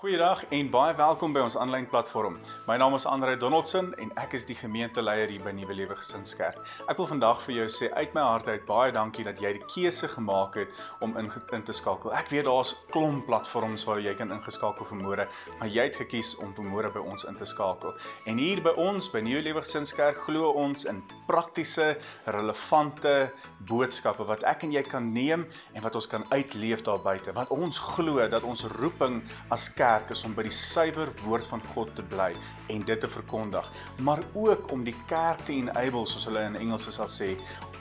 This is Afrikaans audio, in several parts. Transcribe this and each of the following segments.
Goeiedag en baie welkom by ons aanlyn platform. My naam is Andre Donaldson en ek is die gemeenteleier hier by Nuwe Lewe Gesinskerk. Ek wil vandag vir jou sê uit my hart uit baie dankie dat jy die keuse gemaak het om in te skakel. Ek weet daar's klomp platforms waar jy kan ingeskakel vanmôre, maar jy het gekies om vanmôre by ons in te skakel. En hier by ons by Nuwe Lewe Gesinskerk glo ons in praktiese, relevante boodskappe wat ek en jy kan neem en wat ons kan uitleef daar buite. Want ons glo dat ons roeping as kerk is om by die suiwer woord van God te bly en dit te verkondig, maar ook om die kerk te enable, soos hulle in Engels sal sê,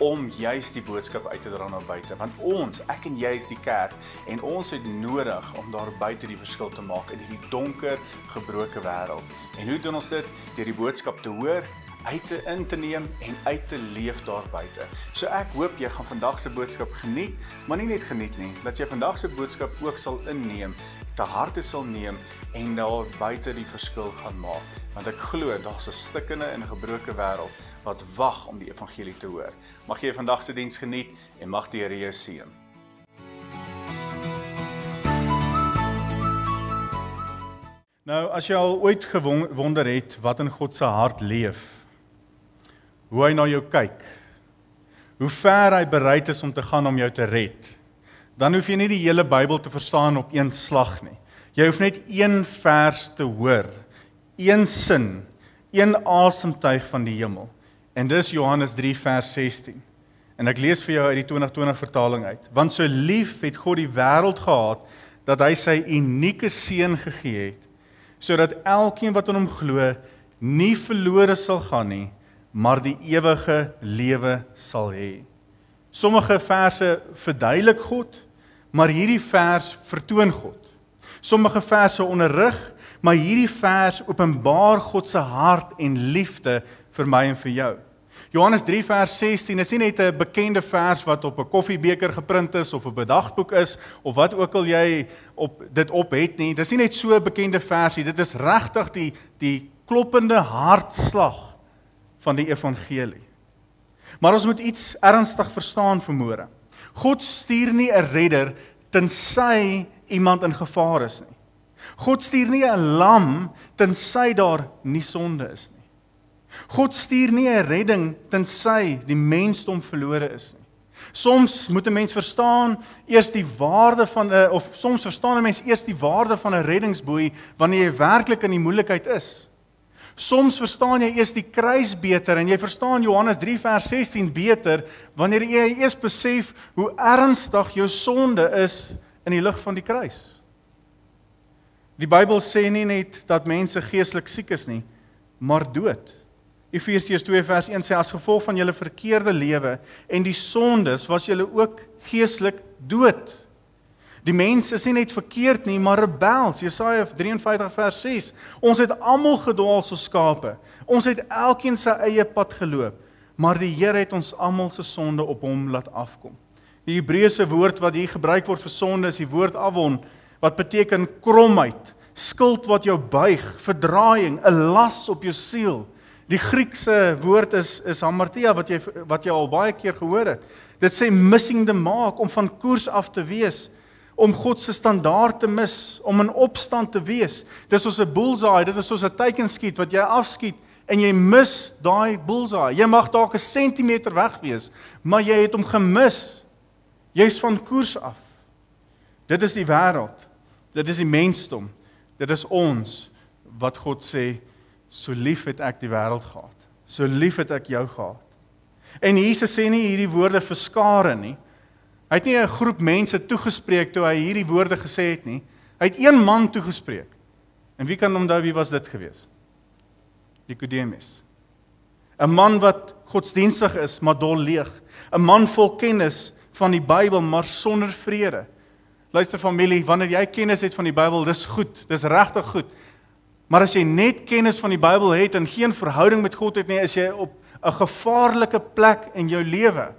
om juist die boodskap uit te dra na buite. Want ons, ek en jy is die kerk en ons het nodig om daar buite die verskil te maak in hierdie donker, gebroke wêreld. En hoe doen ons dit? Deur die boodskap te hoor, in te neem en uit te leef daar buite. So ek hoop jy gaan vandag se boodskap geniet, maar nie net geniet nie, dat jy vandag se boodskap ook sal inneem, te harte sal neem en daar buite die verskil gaan maak. Want ek glo daar's 'n stikkende en 'n gebroke wêreld wat wag om die evangelie te hoor. Mag jy vandag se diens geniet en mag die Here jou seën. Nou, as jy al ooit gewonder het wat in God se hart leef, hoe hy na jou kyk, hoe ver hy bereid is om te gaan om jou te red, dan hoef jy nie die hele Bybel te verstaan op een slag nie. Jy hoef net een vers te hoor, een sin, een asemtuig van die hemel. En dis Johannes 3 vers 16. En ek lees vir jou uit die 2020 vertaling uit. Want so lief het God die wêreld gehad, dat hy sy unieke seun gegee het, sodat elkeen wat in hom glo, nie verlore sal gaan nie, maar die ewige lewe sal hê. Sommige verse verduidelik God, maar hierdie vers vertoon God. Sommige verse onderrig, maar hierdie vers openbaar God se hart en liefde vir my en vir jou. Johannes 3 vers 16 is nie net 'n bekende vers wat op 'n koffiebeker geprint is of op 'n dagboek is of wat ook al jy dit op het nie. Dis nie net so 'n bekende versie, dit is regtig die kloppende hartslag van die evangelie. Maar ons moet iets ernstig verstaan vanmôre. God stuur nie 'n redder tensy iemand in gevaar is nie. God stuur nie 'n lam tensy daar nie sonde is nie. God stuur nie 'n redding tensy die mensdom verlore is nie. Soms moet 'n mens verstaan eers die waarde van 'n of soms verstaan 'n mens eers die waarde van 'n reddingsboei wanneer jy werklik in die moeilikheid is. Soms verstaan jy eers die kruis beter en jy verstaan Johannes 3 vers 16 beter wanneer jy eers besef hoe ernstig jou sonde is in die lig van die kruis. Die Bybel sê nie net dat mense geestelik siek is nie, maar dood. Efesiërs 2 vers 1 sê as gevolg van julle verkeerde lewe en die sondes was julle ook geestelik dood. Die mens is nie net verkeerd nie, maar rebels. Jesaja 53 vers 6. Ons het almal gedwaal soos skape. Ons het elkeen sy eie pad geloop, maar die Here het ons almal se sonde op hom laat afkom. Die Hebreëse woord wat hier gebruik word vir sonde is die woord avon, wat beteken kromheid, skuld wat jou buig, verdraaiing, 'n las op jou siel. Die Griekse woord is hamartia wat jy al baie keer gehoor het. Dit sê missing the mark, om van koers af te wees, om God se standaard te mis, om in opstand te wees. Dis soos 'n bullseye, dit is soos 'n teikenskiet wat jy afskiet en jy mis daai bullseye. Jy mag dalk 'n sentimeter weg wees, maar jy het hom gemis. Jy's van koers af. Dit is die wêreld. Dit is die mensdom. Dit is ons wat God sê, so lief het ek die wêreld gehad. So lief het ek jou gehad. En Jesus sê nie hierdie woorde vir skare nie. Hy het nie 'n groep mense toegespreek toe hy hierdie woorde gesê het nie. Hy het een man toegespreek. En wie kan onthou wie was dit gewees? Nikodemus. 'n Man wat godsdienstig is, maar dol leeg. 'n Man vol kennis van die Bybel, maar sonder vrede. Luister familie, wanneer jy kennis het van die Bybel, dis goed, dis regtig goed. Maar as jy net kennis van die Bybel het en geen verhouding met God het nie, is jy op 'n gevaarlike plek in jou lewe.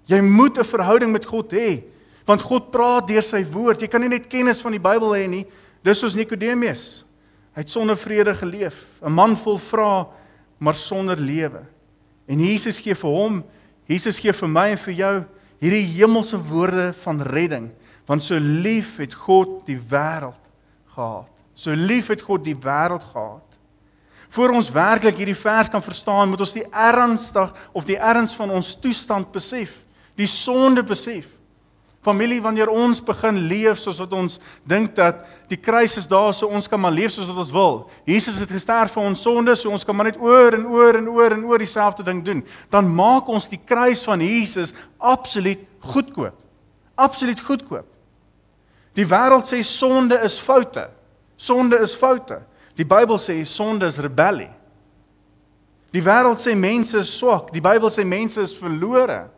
Jy moet 'n verhouding met God hê, want God praat deur sy woord. Jy kan nie net kennis van die Bybel hê nie. Dis soos Nikodemus. Hy het sonder vrede geleef, 'n man vol vrae, maar sonder lewe. En Jesus gee vir hom, Jesus gee vir my en vir jou hierdie hemelse woorde van redding, want so lief het God die wêreld gehad. So lief het God die wêreld gehad. Voor ons werklik hierdie vers kan verstaan, moet ons die erns van ons toestand besef, die sonde besef. Familie, wanneer ons begin leef soos wat ons dink dat die kruis is daar, so ons kan maar leef soos wat ons wil. Jesus het gesterf vir ons sonde, so ons kan maar net oor en oor dieselfde ding doen. Dan maak ons die kruis van Jesus absoluut goedkoop. Absoluut goedkoop. Die wêreld sê sonde is foute. Sonde is foute. Die Bybel sê sonde is rebellie. Die wêreld sê mense is swak. Die Bybel sê mense is verlore.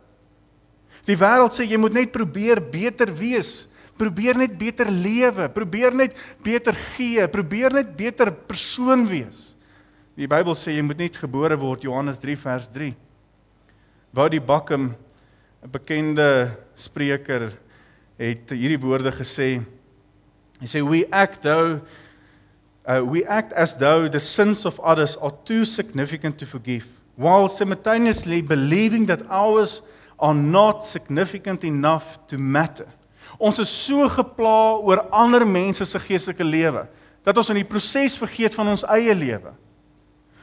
Die wêreld sê jy moet net probeer beter wees. Probeer net beter lewe. Probeer net beter gee. Probeer net beter persoon wees. Die Bybel sê jy moet net gebore word, Johannes 3 vers 3. Woudie Backum, 'n bekende spreker, het hierdie woorde gesê. Hy sê, we act as though the sins of others are too significant to forgive, while simultaneously believing that ours are not significant enough to matter. Ons is so gepla oor ander mense se geestelike lewe, dat ons in die proses vergeet van ons eie lewe.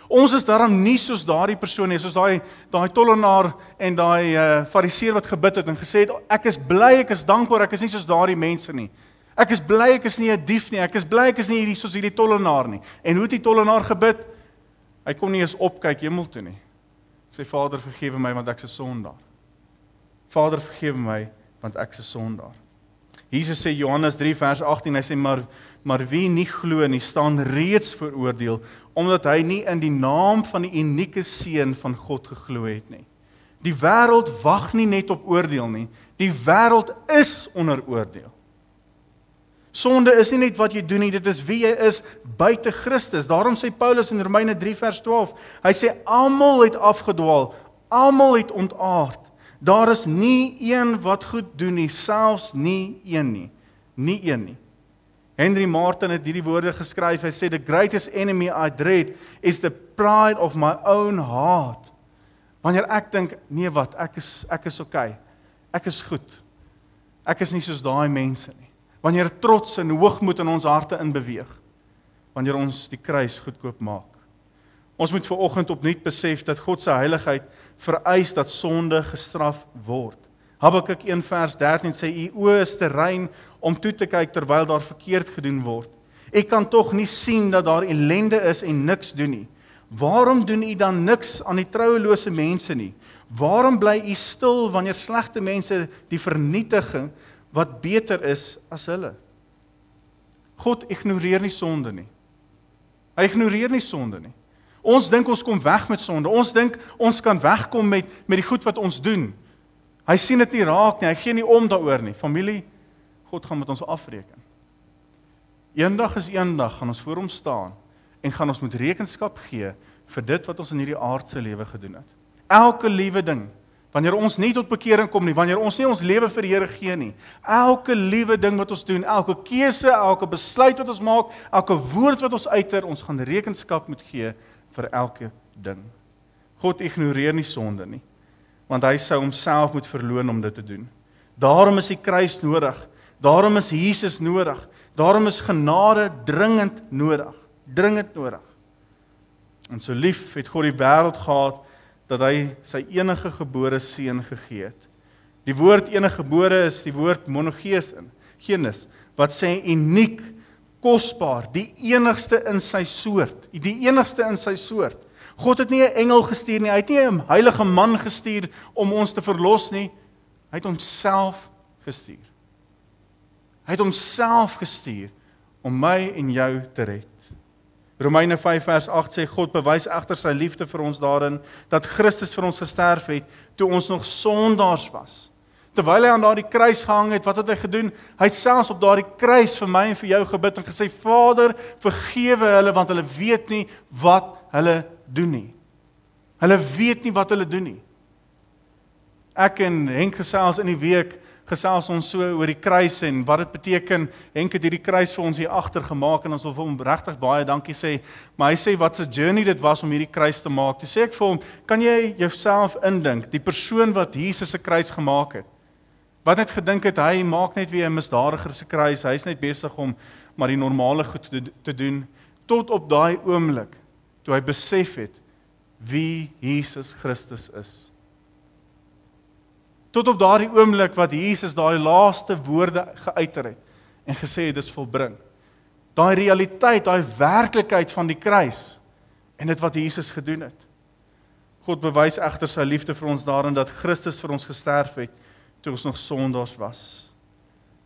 Ons is daarom nie soos daardie persoon nie, soos daai tollenaar en daai fariseer wat gebid het en gesê het, ek is bly, ek is dankbaar, ek is nie soos daardie mense nie. Ek is bly, ek is nie 'n dief nie, ek is bly, ek is nie soos hierdie tollenaar nie. En hoe het die tollenaar gebid? Hy kon nie eens opkyk hemel toe nie. Sy Vader vergewe my, want ek is 'n sondaar. Vader vergewe my, want ek is 'n sondaar. Jesus sê Johannes 3 vers 18, hy sê, maar wie nie glo nie, staan reeds veroordeel, omdat hy nie in die naam van die unieke seun van God geglo het nie. Die wêreld wag nie net op oordeel nie, die wêreld is onder oordeel. Sonde is nie net wat jy doen nie, dit is wie jy is buite Christus. Daarom sê Paulus in Romeine 3 vers 12, hy sê almal het afgedwaal, almal het ontaard. Daar is nie een wat goed doen nie, selfs nie een nie. Nie een nie. Henry Martin het hierdie woorde geskryf, hy sê, the greatest enemy I dread is the pride of my own heart. Wanneer ek dink, nee wat, ek is okay, ek is goed, ek is nie soos daai mense nie. Wanneer trots en hoogmoed in ons harte inbeweeg, wanneer ons die kruis goedkoop maak. Ons moet vanoggend opnuut besef dat God se heiligheid vereis dat sonde gestraf word. Habakuk 1 vers 13 sê, u oë is te rein om toe te kyk terwyl daar verkeerd gedoen word. Ek kan tog nie sien dat daar ellende is en niks doen nie. Waarom doen u dan niks aan die trouelose mense nie? Waarom bly u stil wanneer slegte mense die vernietiging wat beter is as hulle? God ignoreer nie sonde nie. Hy ignoreer nie sonde nie. Ons dink ons kom weg met sonde. Ons dink ons kan wegkom met die goed wat ons doen. Hy sien dit nie raak nie, hy gee nie om daaroor nie. Familie, God gaan met ons afreken. Eendag is eendag gaan ons voor hom staan en gaan ons moet rekenskap gee vir dit wat ons in hierdie aardse lewe gedoen het. Elke liewe ding, wanneer ons nie tot bekering kom nie, wanneer ons nie ons lewe vir die Here gee nie, elke liewe ding wat ons doen, elke keuse, elke besluit wat ons maak, elke woord wat ons uiter, ons gaan rekenskap moet gee vir elke ding. God ignoreer nie sonde nie, want hy sou homself moet verloon om dit te doen. Daarom is die kruis nodig, daarom is Jesus nodig, daarom is genade dringend nodig, En so lief het God die wêreld gehad, dat hy sy enige gebore seun gegee het. Die woord enige gebore is die woord monogees in Genesis, wat sê uniek, kosbaar, die enigste in sy soort, God het nie 'n engel gestuur nie, hy het nie 'n heilige man gestuur om ons te verlos nie, hy het homself gestuur. Hy het homself gestuur om my en jou te red. Romeine 5 vers 8 sê, God bewys egter sy liefde vir ons daarin, dat Christus vir ons gesterf het, toe ons nog sondaars was. Terwyl hy aan daardie kruis gehang het, wat het hy gedoen? Hy het selfs op daardie kruis vir my en vir jou gebid en gesê, Vader, vergewe hulle, want hulle weet nie wat hulle doen nie. Hulle weet nie wat hulle doen nie. Ek en Henk gesels in die week, gesels ons so oor die kruis en wat dit beteken. Henk het hierdie kruis vir ons hier agter gemaak en ons wil vir hom regtig baie dankie sê. Maar hy sê wat 'n journey dit was om hierdie kruis te maak. Toe sê ek vir hom, kan jy jouself indink, die persoon wat Jesus se kruis gemaak het? Wat net gedink het, hy maak net weer 'n misdadiger se kruis, hy is net besig om maar die normale goed te doen, tot op daai oomblik, toe hy besef het, wie Jesus Christus is. Tot op daardie oomblik wat Jesus daai laaste woorde geuiter het, en gesê het, dis volbring. Daai realiteit, daai werklikheid van die kruis, en dit wat Jesus gedoen het. God bewys egter sy liefde vir ons daarin, dat Christus vir ons gesterf het, toe ons nog sondaars was.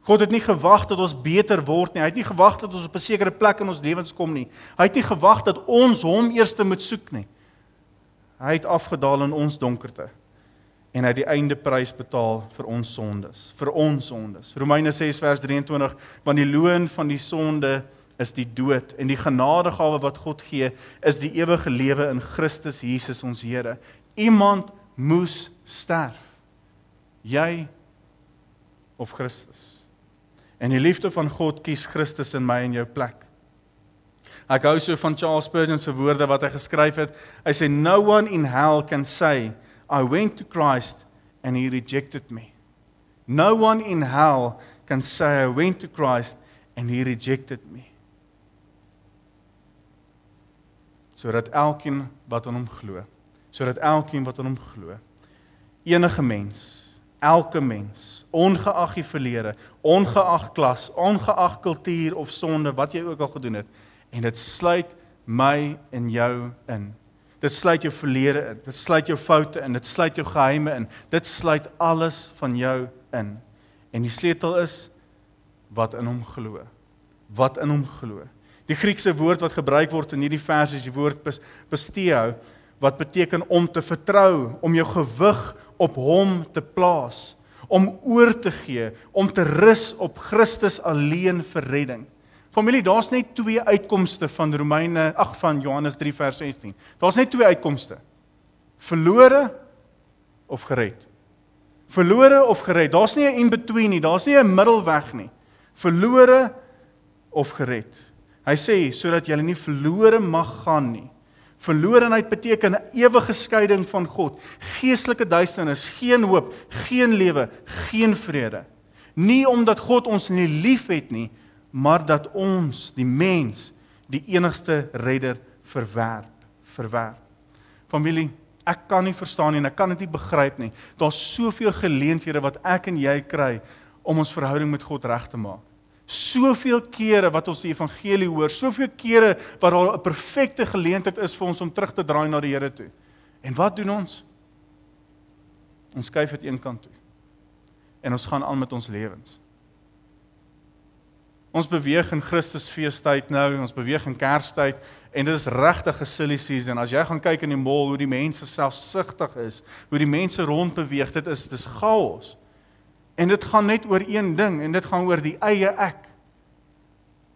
God het nie gewag dat ons beter word nie, hy het nie gewag dat ons op 'n sekere plek in ons lewens kom nie, hy het nie gewag dat ons hom eerste moet soek nie. Hy het afgedaal in ons donkerte, en hy het die eindeprys betaal vir ons sondes. Romeine 6 vers 23, want die loon van die sonde is die dood, en die genadegawe wat God gee, is die ewige lewe in Christus Jesus ons Here. Iemand moes sterf, jy of Christus. En die liefde van God kies Christus in my en jou plek. Ek hou so van Charles Spurgeon se woorde wat hy geskryf het. Hy sê, no one in hell can say, I went to Christ and he rejected me. No one in hell can say, I went to Christ and he rejected me. Sodat elkeen wat aan hom glo, enige mens, elke mens, ongeag die verlede, ongeag klas, ongeag kultuur of sonde, wat jy ook al gedoen het, en dit sluit my en jou in. Dit sluit jou verlede in, dit sluit jou foute in, dit sluit jou geheime in, dit sluit alles van jou in. En die sleutel is, wat in hom glo. Wat in hom glo. Die Griekse woord wat gebruik word in hierdie vers is die woord pisteo, wat beteken om te vertrou, om jou gewig op hom te plaas, om oor te gee, om te rus op Christus alleen vir redding. Familie, daar's net twee uitkomste van van Johannes 3 vers 16. Daar's net twee uitkomste. Verlore of gered. Verlore of gered. Daar's nie 'n in-between nie, daar's nie 'n middelweg nie. Verlore of gered. Hy sê, sodat jy nie verlore mag gaan nie. Verlorenheid beteken 'n ewige skeiding van God, geestelike duisternis, geen hoop, geen lewe, geen vrede. Nie omdat God ons nie lief het nie, maar dat ons, die mens, die enigste redder verwerp. Familie, ek kan nie verstaan nie en ek kan dit nie begryp nie. Daar's soveel geleenthede wat ek en jy kry om ons verhouding met God reg te maak. Soveel kere wat ons die evangelie hoor, soveel kere wat daar 'n perfekte geleentheid is vir ons om terug te draai na die Here toe. En wat doen ons? Ons skuif dit een kant toe. En ons gaan aan met ons lewens. Ons beweeg in Christus feestyd nou, ons beweeg in Kerstyd, en dit is regtig 'n silly season. As jy gaan kyk in die mall, hoe die mense selfsugtig is, hoe die mense rondbeweeg, dit is chaos. En dit gaan net oor een ding, en dit gaan oor die eie ek.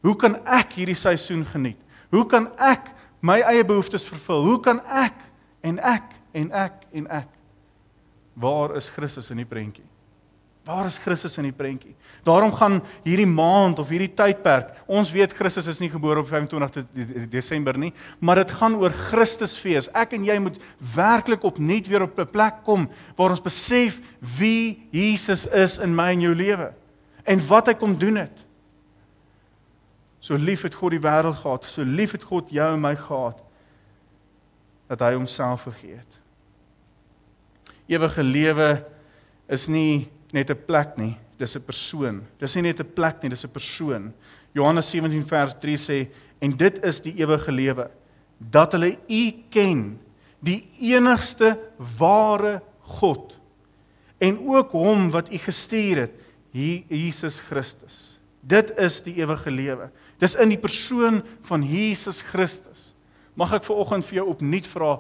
Hoe kan ek hierdie seisoen geniet? Hoe kan ek my eie behoeftes vervul? Hoe kan ek, en ek, en ek, en ek? Waar is Christus in die prentjie? Waar is Christus in die prentjie? Daarom gaan hierdie maand of hierdie tydperk, ons weet Christus is nie gebore op 25 Desember nie, maar dit gaan oor Christusfees. Ek en jy moet werklik opnuut weer op 'n plek kom waar ons besef wie Jesus is in my en jou lewe en wat hy kom doen het. So lief het God die wêreld gehad, so lief het God jou en my gehad, dat hy homself gegee het. Ewige lewe is nie net 'n plek nie, dis 'n persoon. Dis nie net 'n plek nie, dis 'n persoon. Johannes 17 vers 3 sê, en dit is die ewige lewe, dat hulle U ken, die enigste ware God, en ook hom wat U gestuur het, Jesus Christus. Dit is die ewige lewe. Dis in die persoon van Jesus Christus. Mag ek vanoggend vir jou opnuut vra,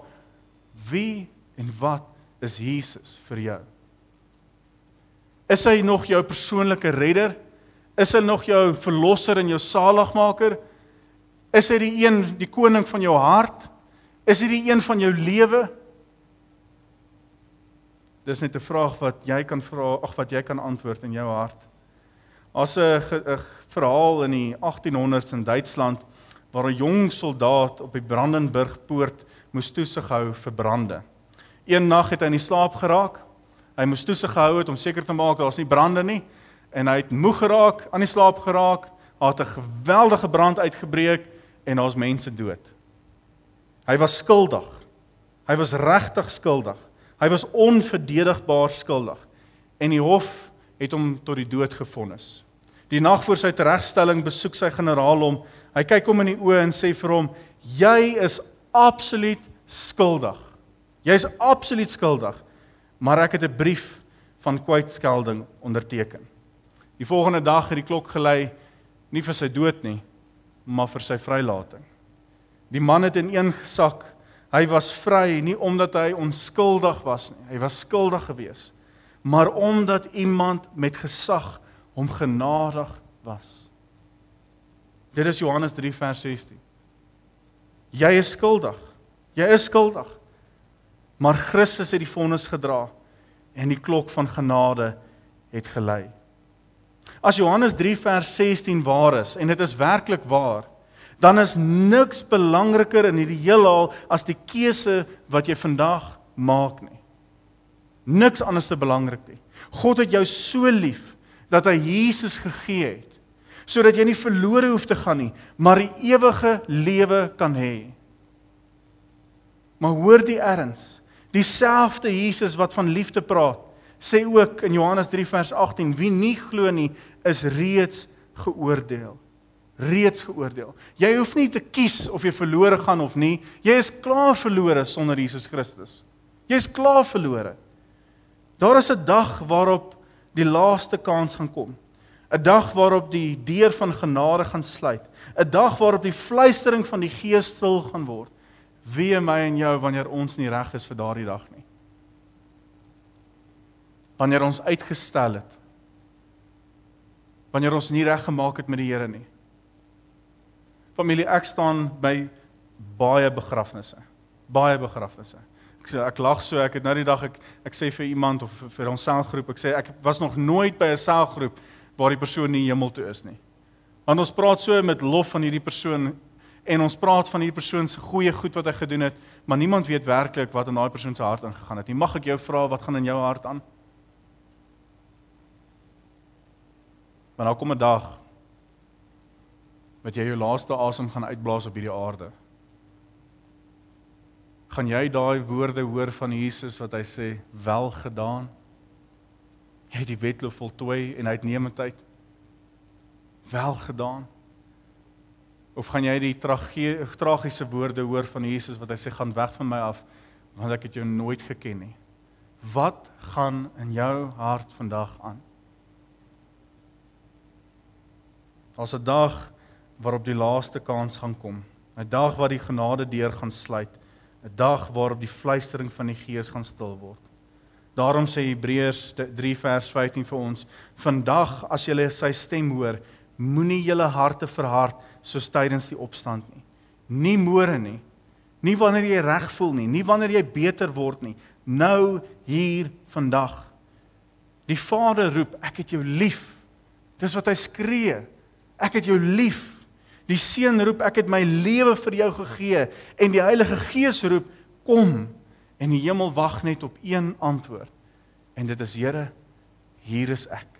wie en wat is Jesus vir jou? Is hy nog jou persoonlike redder? Is hy nog jou verlosser en jou saligmaker? Is hy die koning van jou hart? Is hy die een van jou lewe? Dis net 'n vraag wat jy kan vra, wat jy kan antwoord in jou hart. As 'n verhaal in die 1800s in Duitsland, waar 'n jong soldaat op die Brandenburgpoort moes toesig hou vir brande. Een nag het hy in die slaap geraak. Hy moes toesig gehou het om seker te maak daar's nie brande nie, en hy het moeg geraak, aan die slaap geraak, het 'n geweldige brand uitgebreek, en daar's mense dood. Hy was skuldig. Hy was regtig skuldig. Hy was onverdedigbaar skuldig. En die hof het hom tot die dood gevonnis. Die nag voor sy teregstelling besoek sy generaal hom. Hy kyk hom in die oë en sê vir hom: "Jy is absoluut skuldig. Jy is absoluut skuldig. Maar ek het 'n brief van kwytskelding onderteken." Die volgende dag het die klok gelei, nie vir sy dood nie, maar vir sy vrylating. Die man het ineengesak. Hy was vry, nie omdat hy onskuldig was nie. Hy was skuldig gewees, maar omdat iemand met gesag hom genadig was. Dit is Johannes 3 vers 16. Jy is skuldig. Jy is skuldig. Maar Christus het die vonnis gedra en die klok van genade het gelei. As Johannes 3 vers 16 waar is, en dit is werklik waar, dan is niks belangriker in hierdie heelal as die keuse wat jy vandag maak nie. Niks anders te belangrik nie. God het jou so lief dat hy Jesus gegee het, sodat jy nie verlore hoef te gaan nie, maar die ewige lewe kan hê. Maar hoor die erns, dieselfde Jesus wat van liefde praat, sê ook in Johannes 3 vers 18, wie nie glo nie, is reeds geoordeel. Reeds geoordeel. Jy hoef nie te kies of jy verlore gaan of nie, jy is klaar verlore sonder Jesus Christus. Jy is klaar verlore. Daar is 'n dag waarop die laaste kans gaan kom. 'n Dag waarop die deur van genade gaan sluit. 'n Dag waarop die fluistering van die Gees stil gaan word. Wee my en jou wanneer ons nie reg is vir daardie dag nie. Wanneer ons uitgestel het. Wanneer ons nie reg gemaak het met die Here nie. Familie, ek staan by baie begrafnisse. Baie begrafnisse. Ek lag so, ek het nou die dag, ek sê vir iemand, of vir ons selgroep, ek sê, ek was nog nooit by 'n selgroep, waar die persoon nie hemel toe is nie. Want ons praat so met lof van hierdie persoon, en ons praat van hierdie persoon se goeie goed wat hy gedoen het, maar niemand weet werklik wat in daai persoon se hart ingegaan het nie. Mag ek jou vra, wat gaan in jou hart aan? Maar nou kom 'n dag, wat jy jou laaste asem gaan uitblaas op hierdie aarde. Gaan jy daai woorde hoor van Jesus wat hy sê, wel gedaan? Jy het die wedloop voltooi en uitnemendheid. Wel gedaan. Of gaan jy die tragiese woorde hoor van Jesus wat hy sê, gaan weg van my af, want ek het jou nooit geken nie. Wat gaan in jou hart vandag aan? As 'n dag waarop die laaste kans gaan kom, 'n dag waar die genade deur gaan sluit, 'n dag waarop die fluistering van die Gees gaan stil word. Daarom sê Hebreërs 3 vers 15 vir ons, vandag as julle sy stem hoor, moenie julle harte verhard soos tydens die opstand nie. Nie môre nie, nie wanneer jy reg voel nie, nie wanneer jy beter word nie, nou hier vandag. Die Vader roep, ek het jou lief. Dis wat hy skree, ek het jou lief. Die Seun roep, ek het my lewe vir jou gegee, en die Heilige Gees roep, kom, en die hemel wag net op een antwoord, en dit is, Here, hier is ek.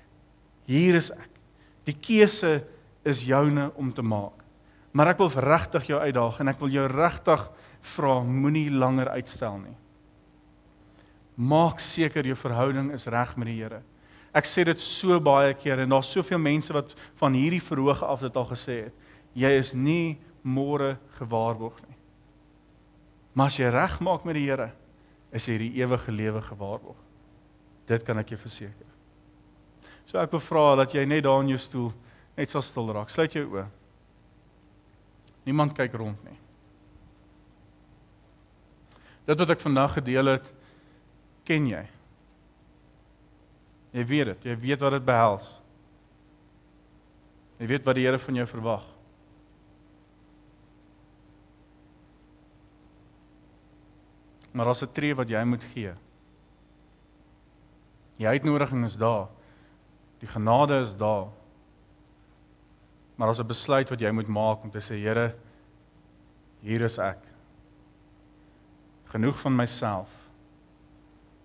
Hier is ek. Die keuse is joune om te maak. Maar ek wil regtig jou uitdaag, en ek wil jou regtig vra, moenie langer uitstel nie. Maak seker jou verhouding is reg met die Here. Ek sê dit so baie keer, en daar's soveel mense wat van hierdie verhoge af dit al gesê het, jy is nie môre gewaarborg nie. Maar as jy reg maak met die Here, is jy die ewige lewe gewaarborg. Dit kan ek jou verseker. So ek wil vra dat jy net daar in jou stoel net sal stil raak. Sluit jou oë. Niemand kyk rond nie. Dit wat ek vandag gedeel het, ken jy. Jy weet dit, jy weet wat dit behels. Jy weet wat die Here van jou verwag. Maar as 'n tree wat jy moet gee. Die uitnodiging is daar. Die genade is daar. Maar as 'n besluit wat jy moet maak om te sê, Here, hier is ek. Genoeg van myself.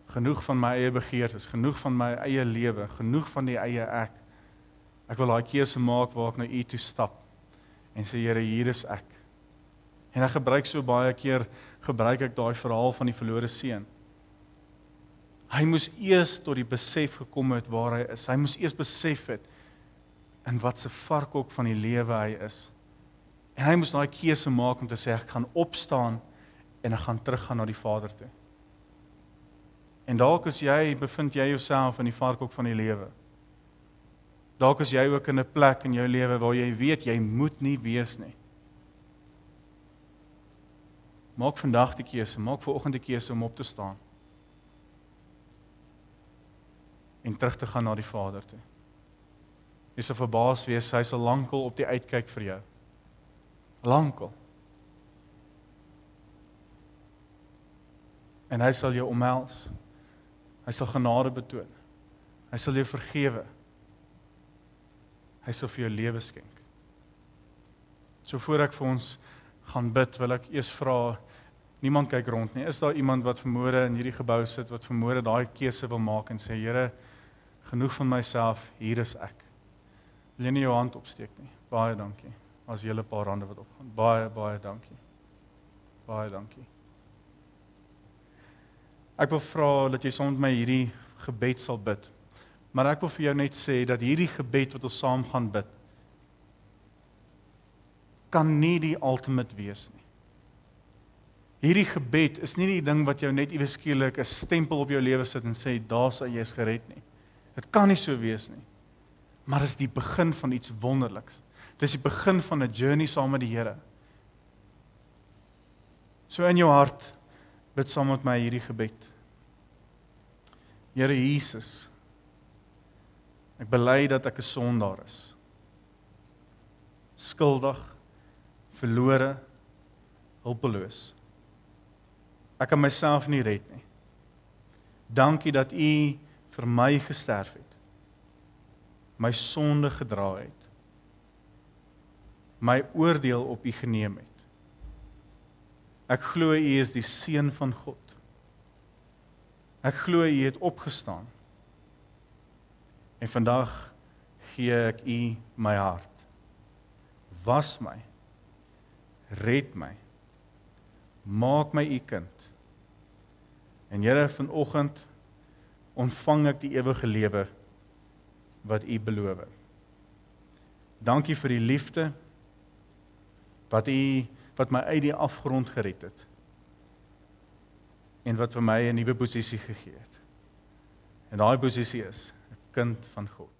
Genoeg van my eie begeertes, genoeg van my eie lewe, genoeg van die eie ek. Ek wil daai keuse maak waar ek na U toe stap en sê Here, hier is ek. En ek gebruik so baie keer daai verhaal van die verlore seun. Hy moes eers tot die besef gekom het waar hy is. Hy moes eers besef het in wat se varkhok van die lewe hy is. En hy moes daai keuse maak om te sê ek gaan opstaan en ek gaan teruggaan na die Vader toe. En dalk bevind jy jouself in die varkhok van die lewe. Dalk is jy ook in 'n plek in jou lewe waar jy weet jy moet nie wees nie. Maak vandag die keuse, maak vanoggend die keuse om op te staan. En terug te gaan na die Vader toe. Jy sal verbaas wees, hy sal lankal op die uitkyk vir jou. Lankal. En hy sal jou omhels. Hy sal genade betoon. Hy sal jou vergewe. Hy sal vir jou lewe skenk. So voor ek vir ons gaan bid, wil ek eers vra, niemand kyk rond nie. Is daar iemand wat vanmôre in hierdie gebou sit, wat vanmôre daai keuse wil maak en sê, Here, genoeg van myself, hier is ek. Wil jy nie jou hand opsteek nie? Baie dankie. As julle 'n paar hande wat opgaan. Baie dankie. Baie dankie. Ek wil vra dat jy saam met my hierdie gebed sal bid. Maar ek wil vir jou net sê dat hierdie gebed wat ons saam gaan bid, kan nie die ultimate wees nie. Hierdie gebed is nie die ding wat jou net iewes skielik 'n stempel op jou lewe sit en sê, daar sal jy is gered nie. Dit kan nie so wees nie. Maar dit is die begin van iets wonderliks. Dit is die begin van 'n journey saam met die Here. So in jou hart, bid saam met my hierdie gebed. Here Jesus, ek bely dat ek 'n sondaar is. Skuldig, verlore, hulpeloos. Ek kan myself nie red nie. Dankie dat U vir my gesterf het. My sonde gedra het. My oordeel op U geneem het. Ek glo U is die Seun van God. Ek glo U het opgestaan. En vandag gee ek U my hart. Was my. Red my. Maak my U kind. En Here, vanoggend ontvang ek die ewige lewe wat U beloof. Dankie vir die liefde wat my uit die afgrond gered het en wat vir my 'n nuwe posisie gegee het. En daai posisie is 'n kind van God.